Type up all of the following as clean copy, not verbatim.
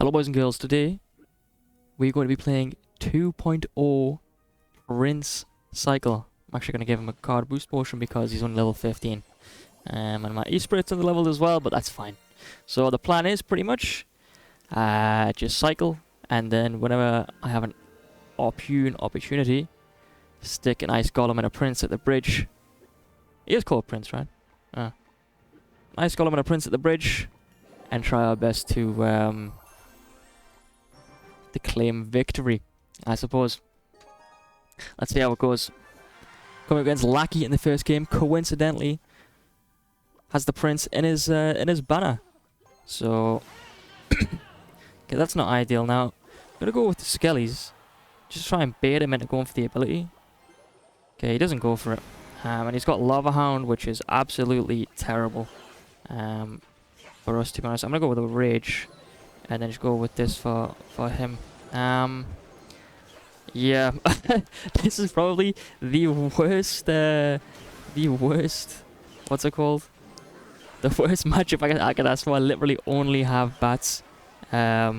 Hello boys and girls, today we're going to be playing 2.0 Rinse Cycle. I'm actually going to give him a card boost potion because he's on level 15. And my E-Spirit's on the level as well, but that's fine. So the plan is pretty much just cycle, and then whenever I have an opportunity, stick an Ice Golem and a Prince at the bridge. He is called Prince, right? Ice Golem and a Prince at the bridge, and try our best to claim victory, I suppose. Let's see how it goes. Coming against Lackey in the first game, coincidentally, has the Prince in his banner. So, okay, that's not ideal. Now, I'm gonna go with the Skellies. Just try and bait him into going for the ability. Okay, he doesn't go for it. And he's got Lava Hound, which is absolutely terrible for us, to be honest. I'm gonna go with a Rage, and then just go with this for him. Yeah, this is probably the worst, what's it called? The worst matchup I could ask for. I literally only have bats, as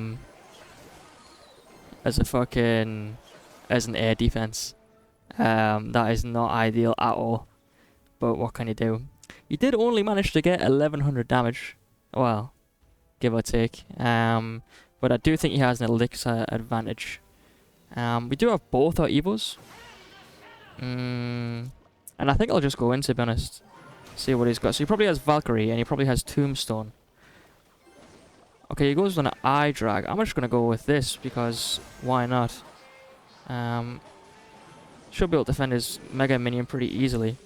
an air defense. That is not ideal at all. But what can you do? He did only manage to get 1100 damage. Well, give or take. But I do think he has an elixir advantage. We do have both our Evos. And I think I'll just go in, to be honest. See what he's got. So he probably has Valkyrie, and he probably has Tombstone. Okay, he goes on an Eye Drag. I'm just going to go with this, because why not? Should be able to defend his Mega Minion pretty easily.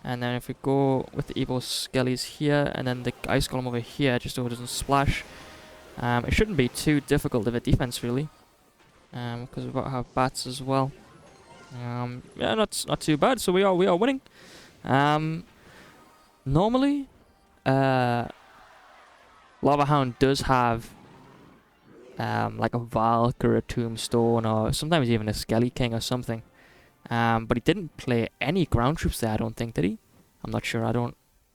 And then if we go with the Evo Skellies here, and then the Ice Golem over here, just so it doesn't splash. It shouldn't be too difficult of a defense, really. Because we've got to have bats as well. Yeah, not too bad. So we are winning. Normally, Lava Hound does have like a Valk or a Tombstone, or sometimes even a Skelly King or something. But he didn't play any ground troops there, I don't think, did he? I'm not sure.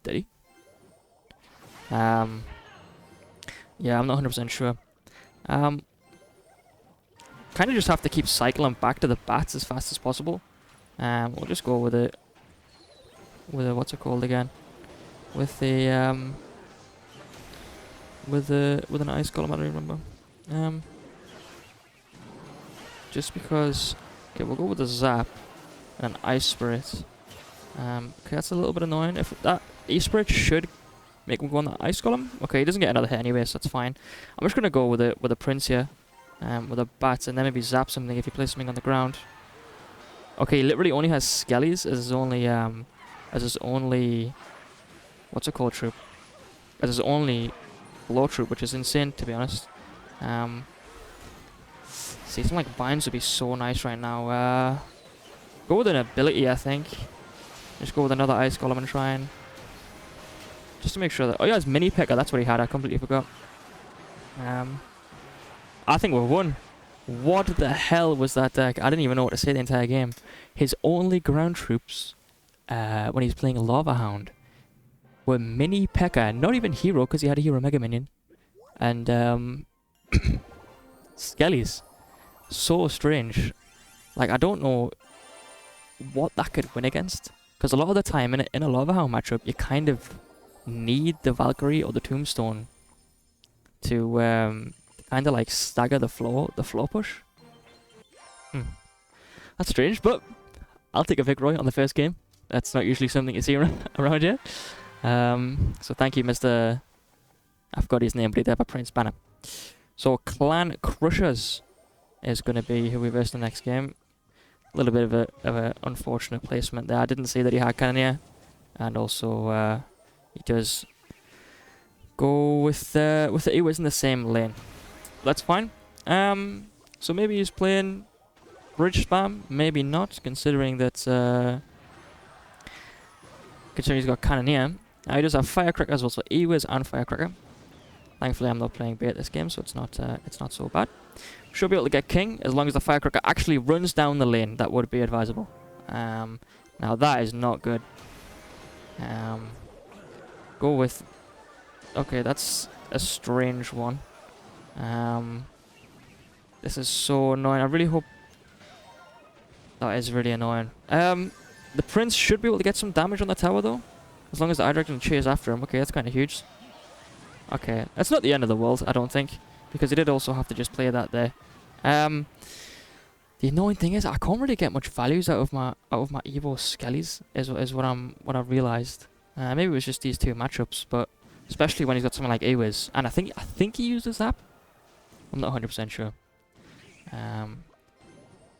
Did he? Yeah, I'm not 100% sure. Kind of just have to keep cycling back to the bats as fast as possible. We'll just go with it. What's it called again? With an Ice Golem, I don't remember. Just because. Okay, we'll go with the Zap and an Ice Spirit. Okay, that's a little bit annoying. If that E-Spirit should make him go on the Ice Golem. Okay, he doesn't get another hit anyway, so that's fine. I'm just gonna go with a Prince here, with a Bat, and then maybe zap something if he plays something on the ground. Okay, he literally only has Skellies as his only what's it called troop? As his only low troop, which is insane, to be honest. See, something like Binds would be so nice right now. Go with an ability, I think. Just go with another Ice Golem and try and just to make sure that. Oh yeah, it's Mini Picker. That's what he had. I completely forgot. I think we've won. What the hell was that deck? I didn't even know what to say the entire game. His only ground troops, when he's playing Lava Hound, were Mini P.E.K.K.A. Not even Hero, because he had a Hero Mega Minion. And Skellies. So strange. Like, I don't know what that could win against. Because a lot of the time in a Lava Hound matchup, you kind of need the Valkyrie or the Tombstone to kind of like stagger the floor push. That's strange, but I'll take a Vicroy on the first game. That's not usually something you see around here. So thank you, Mr. I forgot his name, but he did have a Prince banner. So Clan Crushers is going to be who we verse the next game. A little bit of a unfortunate placement there. I didn't see that he had Cannoneer, and also he does go with he was in the same lane. That's fine. So maybe he's playing bridge spam, maybe not, considering that he's got Cannoneer. Now he does have Firecracker as well, so Ewiz and Firecracker. Thankfully, I'm not playing bait this game, so it's not so bad. Should be able to get King as long as the Firecracker actually runs down the lane. That would be advisable. Now that is not good. Go with. Okay, that's a strange one. This is so annoying. I really hope... That is really annoying. The prince should be able to get some damage on the tower though. As long as the Hydra can chase after him. Okay, that's kind of huge. Okay, that's not the end of the world, I don't think. Because he did also have to just play that there. The annoying thing is I can't really get much values out of my Evo Skellies is what I've realised. Maybe it was just these two matchups, but especially when he's got something like Awiz. And I think he used a Zap. I'm not 100% sure. And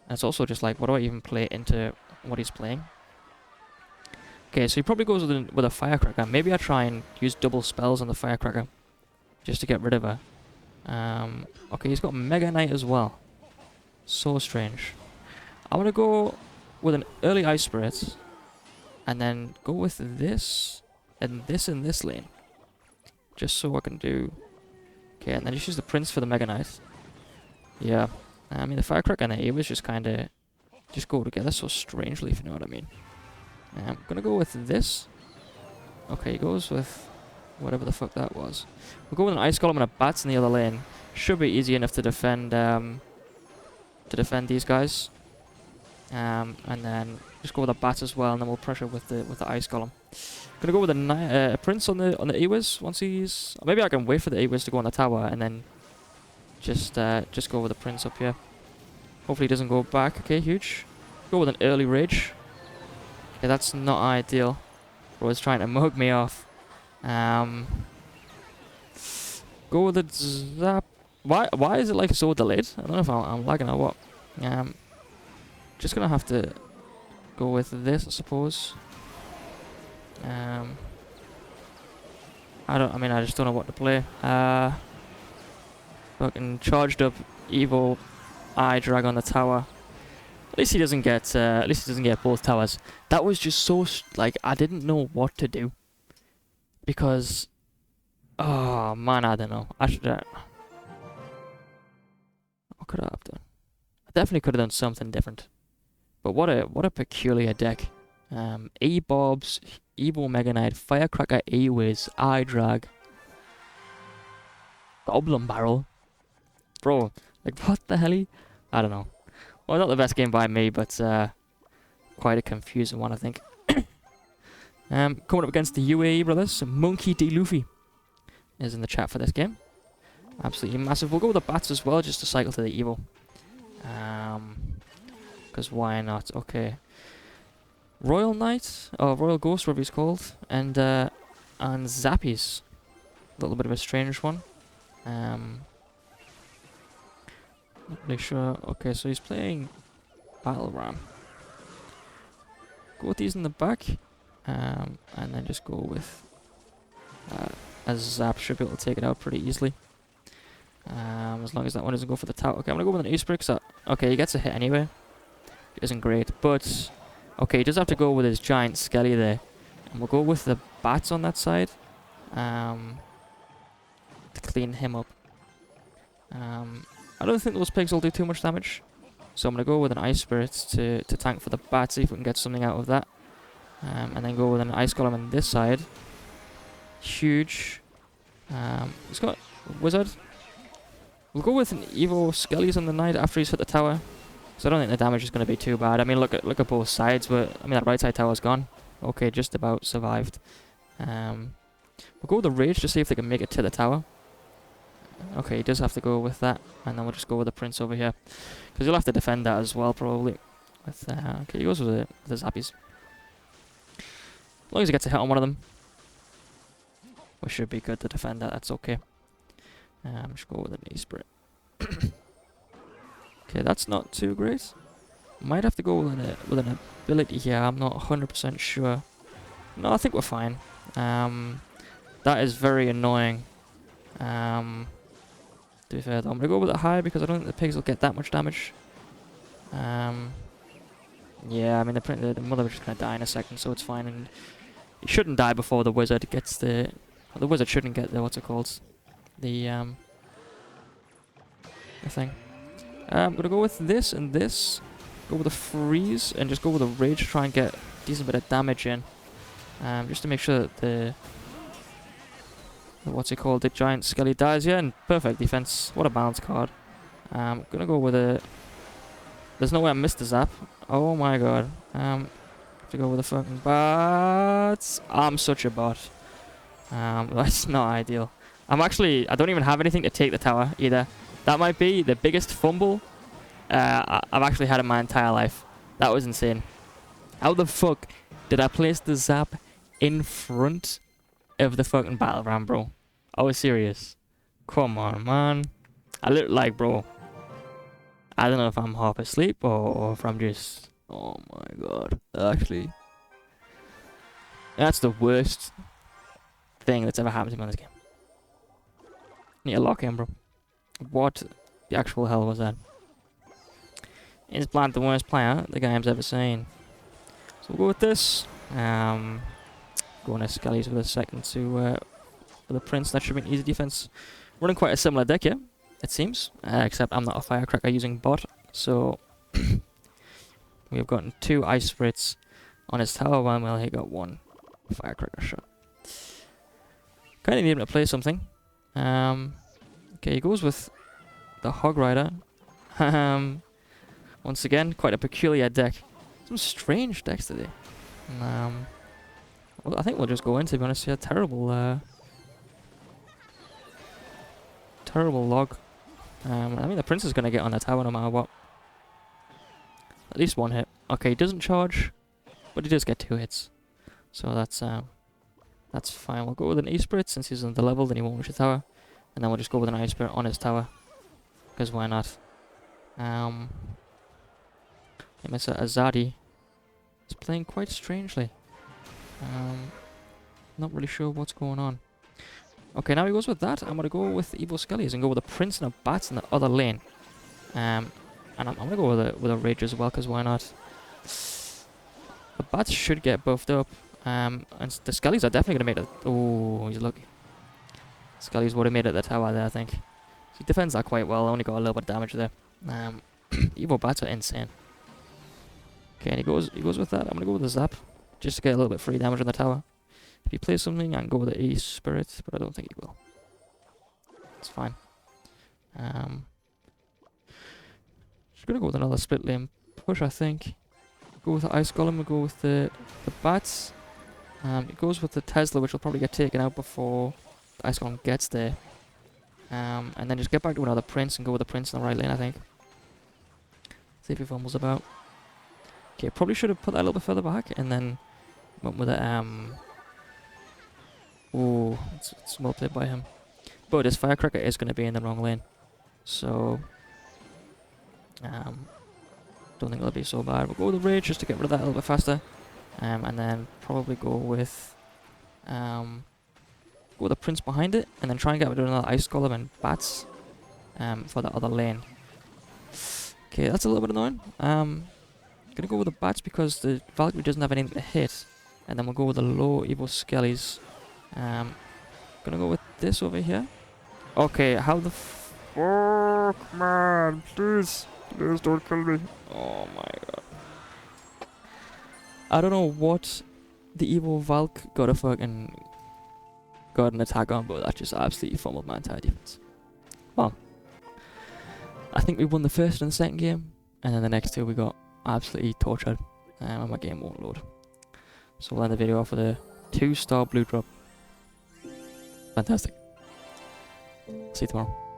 it's also just like, what do I even play into what he's playing? Okay, so he probably goes with a Firecracker. Maybe I try and use double spells on the Firecracker just to get rid of her. Okay, he's got Mega Knight as well. So strange. I'm gonna go with an early Ice Spirit and then go with this and this in this lane. Just so I can do... Okay, and then just use the Prince for the Mega Knight. Yeah. I mean, the Firecracker and the Awiz just kind of just go together so strangely, if you know what I mean. I'm gonna go with this. Okay, he goes with whatever the fuck that was. We'll go with an Ice Golem and a Bats in the other lane. Should be easy enough to defend these guys. And then just go with a Bats as well, and then we'll pressure with the Ice Golem. Gonna go with a Prince on the Awiz once he's... Maybe I can wait for the Awiz to go on the tower and then just go with the Prince up here. Hopefully he doesn't go back. Okay, huge. Go with an early Rage. Okay, that's not ideal. Bro is trying to mug me off. Go with the Zap. Why is it like so delayed? I don't know if I'm lagging or what. Just gonna have to go with this, I suppose. I just don't know what to play. Fucking charged up Evo Eye drag on the tower. At least he doesn't get both towers. That was just so like I didn't know what to do. Because oh man, I don't know. I should what could I have done? I definitely could have done something different. But what a peculiar deck. A-Bobs, Evo Mega Knight, Firecracker, Awiz, Eye Drag, Goblin Barrel. Bro, like what the hell? I don't know. Well, not the best game by me, but quite a confusing one, I think. Coming up against the UAE brothers, Monkey D. Luffy is in the chat for this game. Absolutely massive. We'll go with the Bats as well, just to cycle to the Evo. Because why not? Okay. Royal Knight, or Royal Ghost, whatever he's called, and Zappies. A little bit of a strange one. Not really sure. Okay, so he's playing Battle Ram. Go with these in the back, and then just go with a Zap. Should be able to take it out pretty easily. As long as that one doesn't go for the tower. Okay, I'm gonna go with an Ace Brick. Okay, he gets a hit anyway. It isn't great, but okay, he does have to go with his giant Skelly there, and we'll go with the Bats on that side to clean him up. I don't think those pigs will do too much damage, so I'm gonna go with an Ice Spirit to tank for the Bats, see if we can get something out of that, and then go with an Ice Golem on this side. Huge. He's got Wizard. We'll go with an Evo Skellies on the Knight after he's hit the tower. So I don't think the damage is going to be too bad. I mean, look at both sides. But I mean, that right side tower's gone. Okay, just about survived. We'll go with the Rage to see if they can make it to the tower. Okay, he does have to go with that, and then we'll just go with the Prince over here, because he'll have to defend that as well, probably. With okay, he goes with the Zappies. As long as he gets a hit on one of them, we should be good to defend that. That's okay. Just go with an Ace Spirit. Okay, that's not too great. Might have to go with an ability here. I'm not 100% sure. No, I think we're fine. That is very annoying. To be fair though, I'm gonna go with it high because I don't think the pigs will get that much damage. Yeah, I mean the mother is just gonna die in a second, so it's fine. And he shouldn't die before the wizard gets the. The wizard shouldn't get the what's it called? The thing. I'm gonna go with this and this. Go with a freeze and just go with a rage to try and get a decent bit of damage in. Just to make sure that what's it called? The giant skelly dies here, and perfect defense. What a balance card. Gonna go with a. There's no way I missed the zap. Oh my god. Have to go with the fucking bots. I'm such a bot. That's not ideal. I don't even have anything to take the tower either. That might be the biggest fumble I've actually had in my entire life. That was insane. How the fuck did I place the zap in front of the fucking battle ram, bro? I was serious. Come on, man. I look like, bro. I don't know if I'm half asleep or if I'm just... Oh my god. Actually. That's the worst thing that's ever happened to me in this game. Need to lock in, bro. What the actual hell was that? Is Blunt the worst player the game's ever seen? So we'll go with this. Going to Skellies with a second to for the Prince. That should be an easy defense. Running quite a similar deck here, it seems. Except I'm not a firecracker using bot, so we've gotten 2 ice spirits on his tower, while he got 1 firecracker shot. Kind of need him to play something. Okay, he goes with the Hog Rider. Once again, quite a peculiar deck. Some strange decks today. Well, I think we'll just go in, to be honest. Yeah, terrible, terrible log. I mean, the Prince is going to get on the tower no matter what. At least 1 hit. Okay, he doesn't charge, but he does get 2 hits. So that's fine. We'll go with an E-Spirit, since he's on the level, then he won't reach the tower. And then we'll just go with an Ice Spirit on his tower. Because why not? Mr. Azadi is playing quite strangely. Not really sure what's going on. Okay, now he goes with that. I'm going to go with Evil Skellies and go with a Prince and a Bats in the other lane. And I'm going to go with a Rage as well, because why not? The Bats should get buffed up. And the Skellies are definitely going to make it. Oh, he's lucky. Skellies would have made it the tower there, I think. He defends that quite well. Only got a little bit of damage there. Evil Bats are insane. Okay, and he goes with that. I'm going to go with the Zap, just to get a little bit free damage on the tower. If he plays something, I can go with the E-Spirit, but I don't think he will. It's fine. Just going to go with another split lane push, I think. Go with the Ice Golem, we'll go with the Bats. It goes with the Tesla, which will probably get taken out before the Ice Golem gets there. And then just get back to another Prince and go with the Prince in the right lane, I think. See if he fumbles about. Okay, probably should have put that a little bit further back and then went with a oh, it's well played by him. But his Firecracker is going to be in the wrong lane. So don't think it'll be so bad. We'll go with the Rage just to get rid of that a little bit faster. And then probably go with the Prince behind it, and then try and get rid of another Ice Golem and Bats for the other lane. Okay, that's a little bit annoying. Gonna go with the Bats because the Valkyrie doesn't have anything to hit, and then we'll go with the low Evil Skellies. Gonna go with this over here. Okay, how the fuck, man? Please don't kill me. Oh my god. I don't know what the evil Valk got an attack on, but that just absolutely fumbled my entire defense. Well, I think we won the first and the second game, and then the next 2 we got absolutely tortured, and my game won't load. So we'll end the video off with a 2-star blue drop. Fantastic. See you tomorrow.